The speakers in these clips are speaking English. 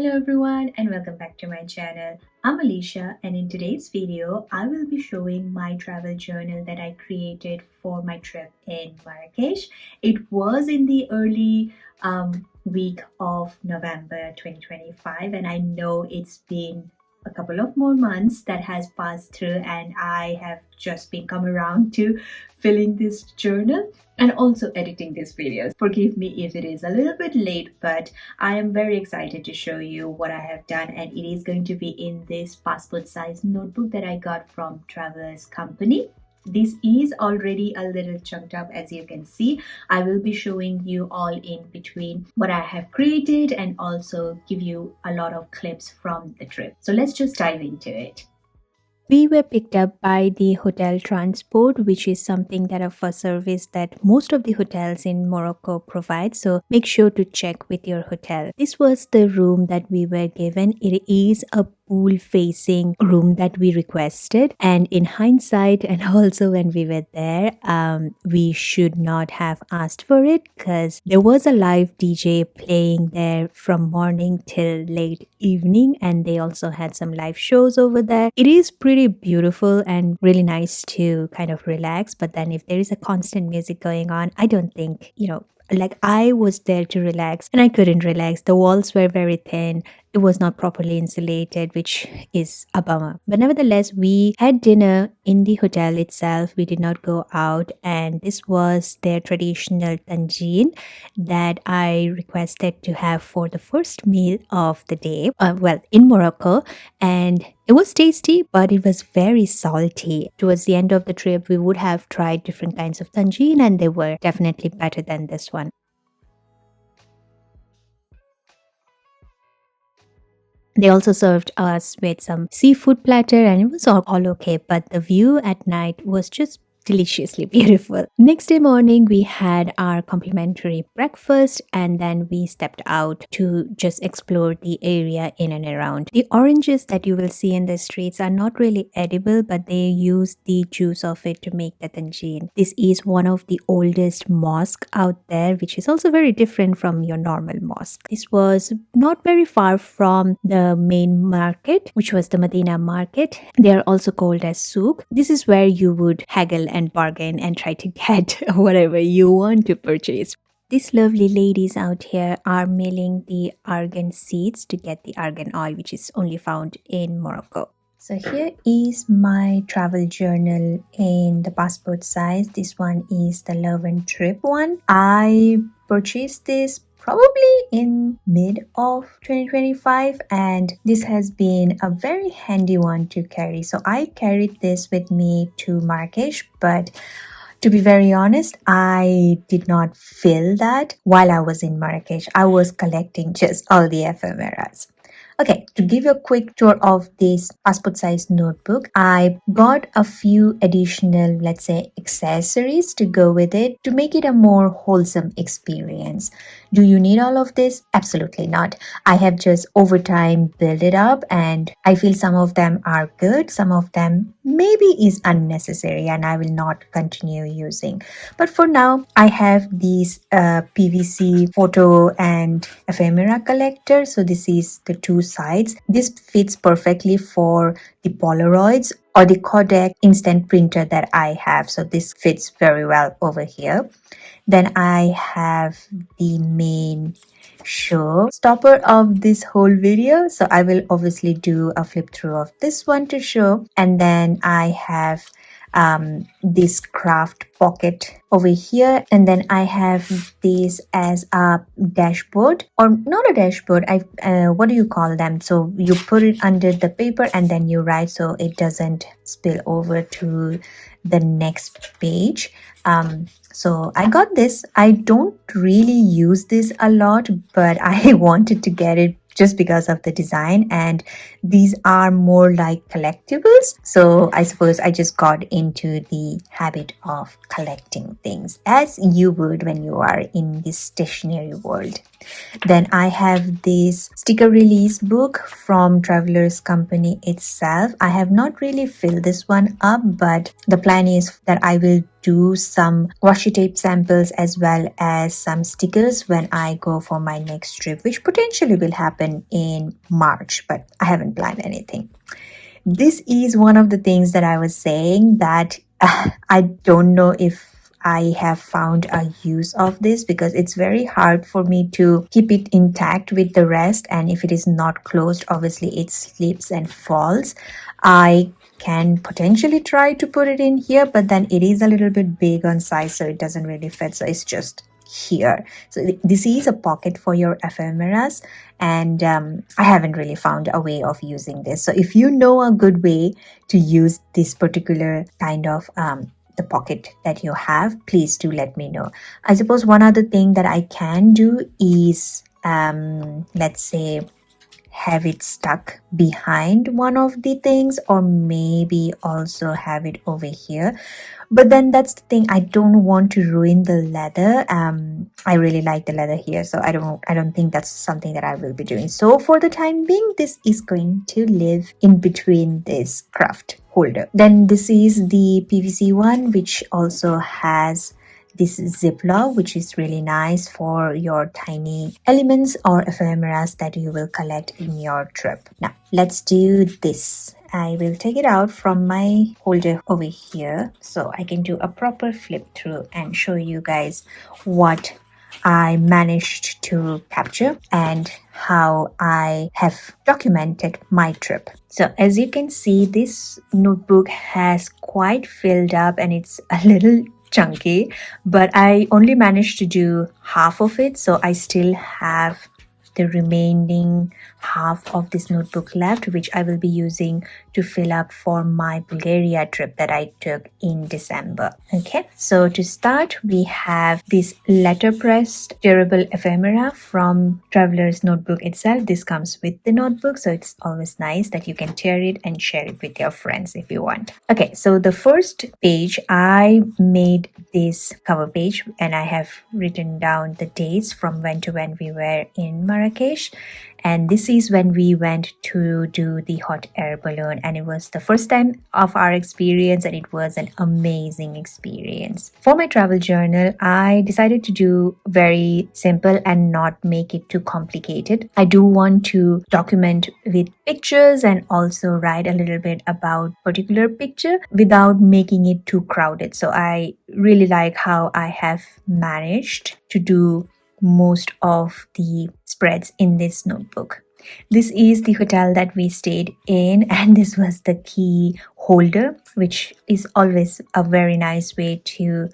Hello everyone and welcome back to my channel. I'm Alicia and in today's video I will be showing my travel journal that I created for my trip in Marrakech. It was in the early week of November 2025 and I know it's been a couple of more months that has passed through and I have just been come around to filling this journal and also editing this video. Forgive me if it is a little bit late, but I am very excited to show you what I have done, and it is going to be in this passport size notebook that I got from Travelers Company. This is already a little chunked up, as you can see. I will be showing you all in between what I have created and also give you a lot of clips from the trip. So let's just dive into it. We were picked up by the hotel transport, which is something that of a service that most of the hotels in Morocco provide. So make sure to check with your hotel. This was the room that we were given. It is a pool facing room that we requested, and in hindsight and also when we were there, we should not have asked for it because there was a live DJ playing there from morning till late evening, and they also had some live shows over there. It is pretty beautiful and really nice to kind of relax, but then if there is a constant music going on, I don't think, like I was there to relax and I couldn't relax. The walls were very thin. It was not properly insulated, which is a bummer. But nevertheless, we had dinner in the hotel itself. We did not go out, and this was their traditional tangine that I requested to have for the first meal of the day. In Morocco, and it was tasty, but it was very salty. Towards the end of the trip, we would have tried different kinds of tangine, and they were definitely better than this one. They also served us with some seafood platter and it was all okay, but the view at night was just deliciously beautiful. Next day morning, we had our complimentary breakfast and then we stepped out to just explore the area in and around. The oranges that you will see in the streets are not really edible, but they use the juice of it to make the tangine. This is one of the oldest mosques out there, which is also very different from your normal mosque. This was not very far from the main market, which was the Medina market. They are also called as souk. This is where you would haggle and bargain and try to get whatever you want to purchase. These lovely ladies out here are milling the argan seeds to get the argan oil, which is only found in Morocco. So here is my travel journal in the passport size. This one is the Love and Trip one. I purchased this probably in mid of 2025, and this has been a very handy one to carry. So I carried this with me to Marrakech, but to be very honest, I did not fill that while I was in Marrakech. I was collecting just all the ephemeras. Okay, to give you a quick tour of this passport size notebook, I got a few additional, let's say, accessories to go with it to make it a more wholesome experience. Do you need all of this? Absolutely not. I have just over time built it up, and I feel some of them are good, some of them maybe is unnecessary and I will not continue using. But for now, I have these PVC photo and ephemera collector. So this is the two sides. This fits perfectly for the Polaroids or the Kodak instant printer that I have. So this fits very well over here. Then I have the main showstopper of this whole video. So I will obviously do a flip through of this one to show. And then I have this craft pocket over here, and then I have this as a dashboard, or not a dashboard, what do you call them? So you put it under the paper and then you write so it doesn't spill over to the next page. So I got this. I don't really use this a lot, but I wanted to get it just because of the design, and these are more like collectibles. So I suppose I just got into the habit of collecting things as you would when you are in this stationery world. Then I have this sticker release book from Travelers Company itself. I have not really filled this one up, but the plan is that I will do some washi tape samples as well as some stickers when I go for my next trip, which potentially will happen in March, but I haven't planned anything. This is one of the things that I was saying that I don't know if I have found a use of this, because it's very hard for me to keep it intact with the rest, and if it is not closed, obviously it slips and falls. I can potentially try to put it in here, but then it is a little bit big on size, so it doesn't really fit, so it's just here. So this is a pocket for your ephemeras, and I haven't really found a way of using this. So if you know a good way to use this particular kind of the pocket that you have, please do let me know. I suppose one other thing that I can do is let's say have it stuck behind one of the things, or maybe also have it over here. But then that's the thing, I don't want to ruin the leather. I really like the leather here, so I don't think that's something that I will be doing. So for the time being, this is going to live in between this craft holder. Then this is the PVC one, which also has this ziploc, which is really nice for your tiny elements or ephemeras that you will collect in your trip. Now let's do this. I will take it out from my holder over here so I can do a proper flip through and show you guys what I managed to capture and how I have documented my trip. So as you can see, this notebook has quite filled up and it's a little chunky, but I only managed to do half of it, so I still have the remaining half of this notebook left, which I will be using to fill up for my Bulgaria trip that I took in December. Okay, so to start, we have this letterpressed durable ephemera from Traveler's Notebook itself. This comes with the notebook, so it's always nice that you can tear it and share it with your friends if you want. Okay, so the first page, I made this cover page and I have written down the dates from when to when we were in Marrakech. And this is when we went to do the hot air balloon, and it was the first time of our experience and it was an amazing experience. For my travel journal, I decided to do very simple and not make it too complicated. I do want to document with pictures and also write a little bit about particular picture without making it too crowded. So I really like how I have managed to do most of the spreads in this notebook. This is the hotel that we stayed in, and this was the key holder, which is always a very nice way to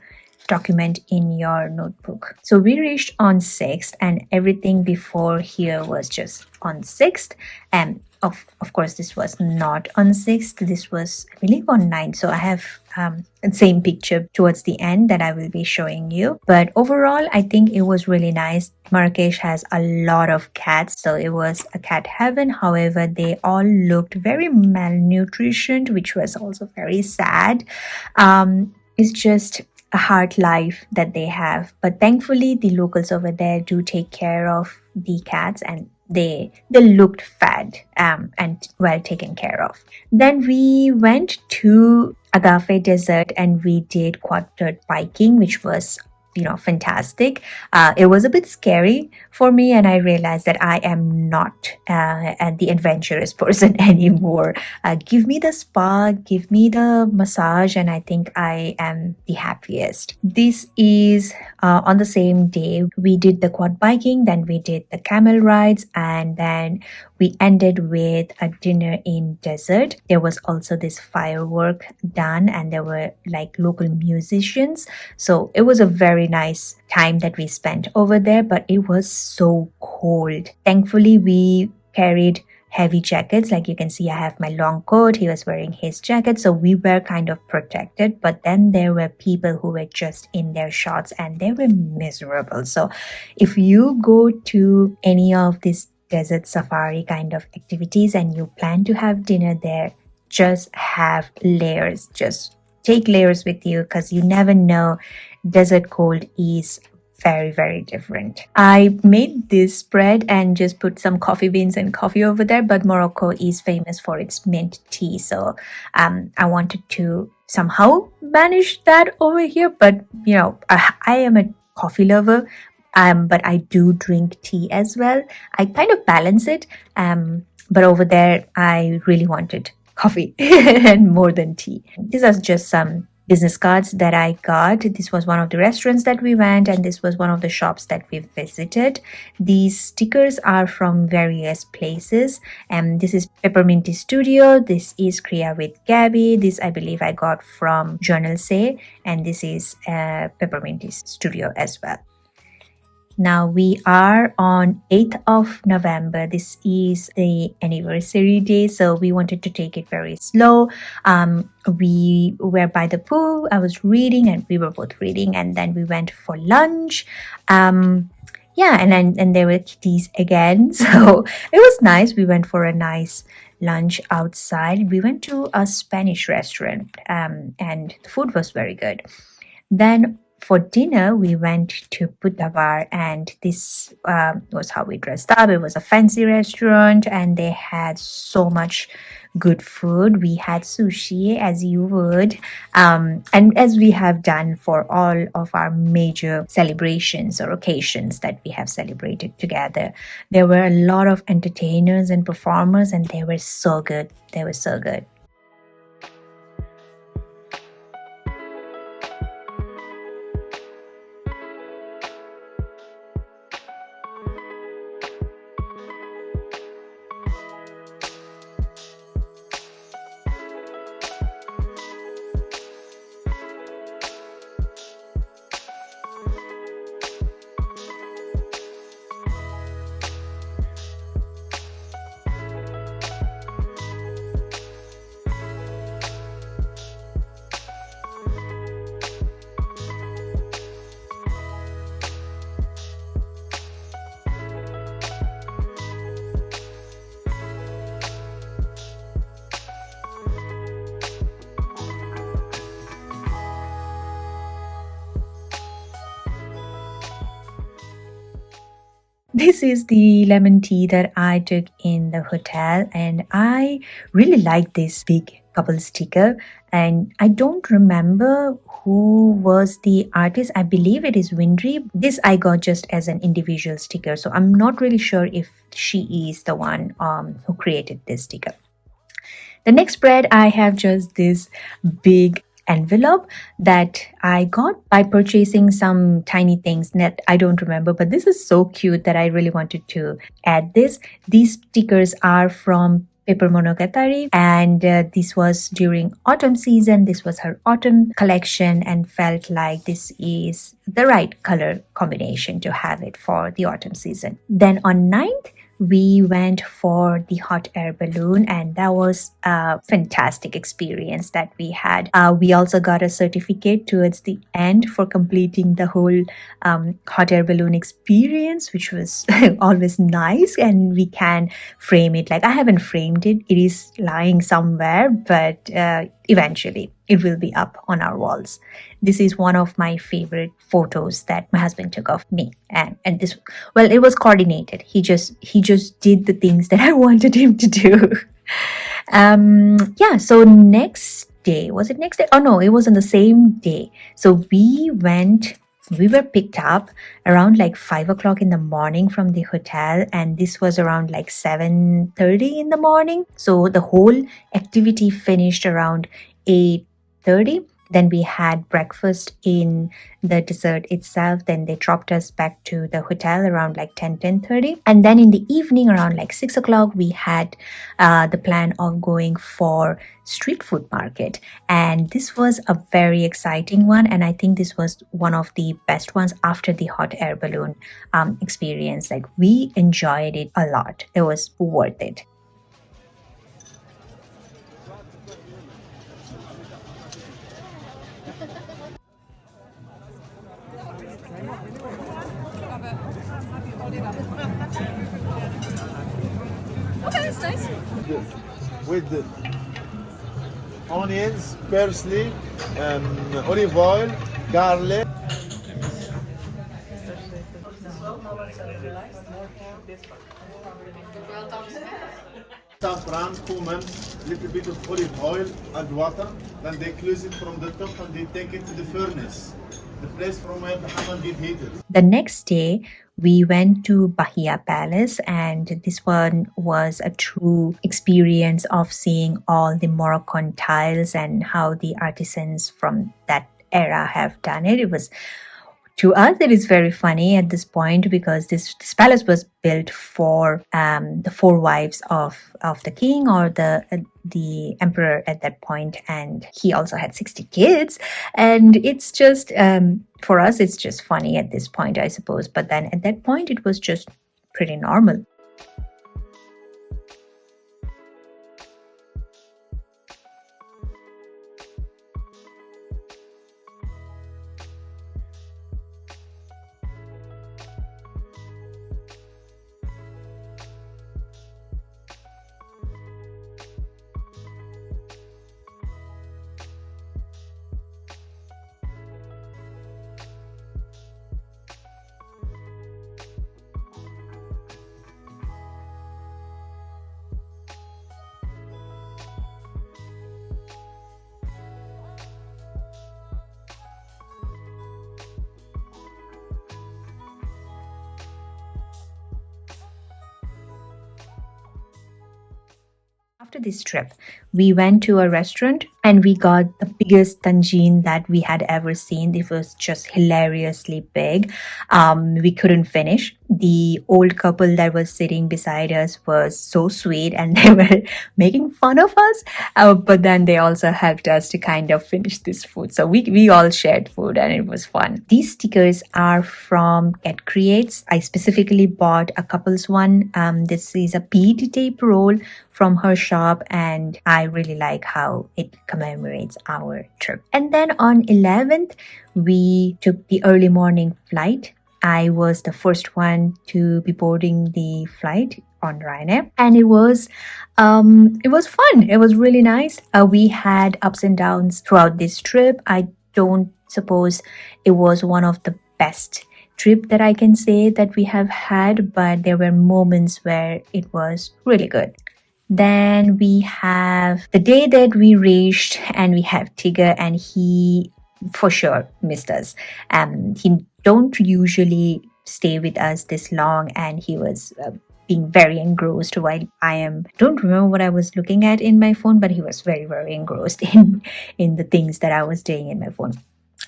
document in your notebook. So we reached on 6th and everything before here was just on 6th, and of course this was not on 6th, this was I believe on 9th. So I have the same picture towards the end that I will be showing you, but overall I think it was really nice. Marrakech has a lot of cats, so it was a cat heaven. However, they all looked very malnutritioned, which was also very sad. It's just a hard life that they have, but thankfully the locals over there do take care of the cats, and they looked fed and well taken care of. Then we went to Agafe Desert and we did quad dirt biking, which was fantastic. It was a bit scary for me, and I realized that I am not the adventurous person anymore. Give me the spa, give me the massage, and I think I am the happiest. This is on the same day we did the quad biking, then we did the camel rides, and then we ended with a dinner in desert. There was also this firework done, and there were like local musicians, so it was a very nice time that we spent over there, but it was so cold. Thankfully we carried heavy jackets. Like you can see, I have my long coat, he was wearing his jacket, so we were kind of protected. But then there were people who were just in their shorts and they were miserable. So if you go to any of these desert safari kind of activities and you plan to have dinner there, just have layers. Just take layers with you, because you never know, desert cold is very, very different. I made this spread and just put some coffee beans and coffee over there, but Morocco is famous for its mint tea, so I wanted to somehow managed that over here. But I am a coffee lover, but I do drink tea as well. I kind of balance it. But over there, I really wanted coffee and more than tea. These are just some business cards that I got. This was one of the restaurants that we went, and this was one of the shops that we visited. These stickers are from various places, and this is Pepperminty Studio. This is Kriya with Gabby. This I believe I got from Journal Say, and this is Pepperminty Studio as well. Now we are on 8th of November. This is the anniversary day, so we wanted to take it very slow. We were by the pool. I was reading, and we were both reading, and then we went for lunch. Yeah, and there were kitties again, so it was nice. We went for a nice lunch outside. We went to a Spanish restaurant, and the food was very good. Then for dinner, we went to Putavar, and this was how we dressed up. It was a fancy restaurant, and they had so much good food. We had sushi, as you would, and as we have done for all of our major celebrations or occasions that we have celebrated together. There were a lot of entertainers and performers, and they were so good. They were so good. This is the lemon tea that I took in the hotel, and I really like this big couple sticker. And I don't remember who was the artist. I believe it is Windry. This I got just as an individual sticker, so I'm not really sure if she is the one who created this sticker. The next spread, I have just this big envelope that I got by purchasing some tiny things that I don't remember, but this is so cute that I really wanted to add this. These stickers are from Paper Monogatari, and this was during autumn season. This was her autumn collection, and felt like this is the right color combination to have it for the autumn season. Then on 9th, we went for the hot air balloon, and that was a fantastic experience that we had. We also got a certificate towards the end for completing the whole hot air balloon experience, which was always nice, and we can frame it. Like, I haven't framed it. It is lying somewhere, but eventually it will be up on our walls. This is one of my favorite photos that my husband took of me, and this, well, it was coordinated. He just did the things that I wanted him to do. Yeah, so next day, was it next day? Oh no, it was on the same day. So we were picked up around like 5 o'clock in the morning from the hotel, and this was around like 7:30 in the morning. So the whole activity finished around 8:30. Then we had breakfast in the dessert itself. Then they dropped us back to the hotel around like 10:30. And then in the evening around like 6 o'clock, we had the plan of going for street food market. And this was a very exciting one. And I think this was one of the best ones after the hot air balloon experience. Like, we enjoyed it a lot. It was worth it. Okay, that's nice. With the onions, parsley, olive oil, garlic. Well done. saffron, cumin, little bit of olive oil and water. Then they close it from the top and they take it to the furnace, the place from where the hammer get heated. The next day, we went to Bahia Palace, and this one was a true experience of seeing all the Moroccan tiles and how the artisans from that era have done it. It was to us, it is very funny at this point because this palace was built for the four wives of the king or the emperor at that point, and he also had 60 kids. And it's just for us, it's just funny at this point, I suppose. But then at that point, it was just pretty normal. After this trip, we went to a restaurant and we got the biggest tangine that we had ever seen. It was just hilariously big. We couldn't finish. The old couple that was sitting beside us was so sweet and they were making fun of us. But then they also helped us to kind of finish this food. So we all shared food and it was fun. These stickers are from Get Creates. I specifically bought a couple's one. This is a bead tape roll from her shop, and I really like how it commemorates our trip. And then on 11th, we took the early morning flight. I was the first one to be boarding the flight on Ryanair, and it was fun. It was really nice. We had ups and downs throughout this trip. I don't suppose it was one of the best trip that I can say that we have had, but there were moments where it was really good. Then we have the day that we reached, and we have Tigger, and he for sure missed us. He don't usually stay with us this long, and he was being very engrossed while don't remember what I was looking at in my phone, but he was very engrossed in the things that I was doing in my phone.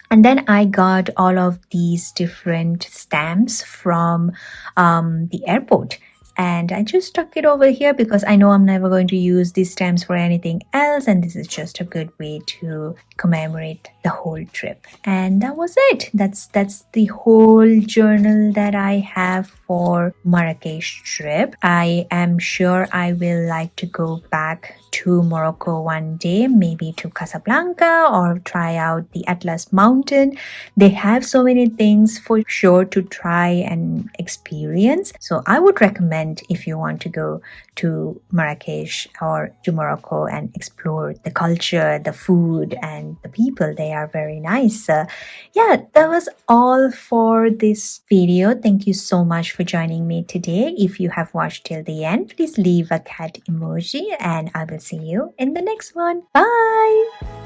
And then I got all of these different stamps from the airport. And I just stuck it over here because I know I'm never going to use these stamps for anything else. And this is just a good way to commemorate the whole trip. And that was it. That's the whole journal that I have for Marrakech trip. I am sure I will like to go back to Morocco one day, maybe to Casablanca or try out the Atlas Mountain. They have so many things for sure to try and experience. So I would recommend if you want to go to Marrakech or to Morocco and explore the culture, the food, and the people. They are very nice. Yeah, that was all for this video. Thank you so much for joining me today. If you have watched till the end, please leave a cat emoji and I will see you in the next one. Bye!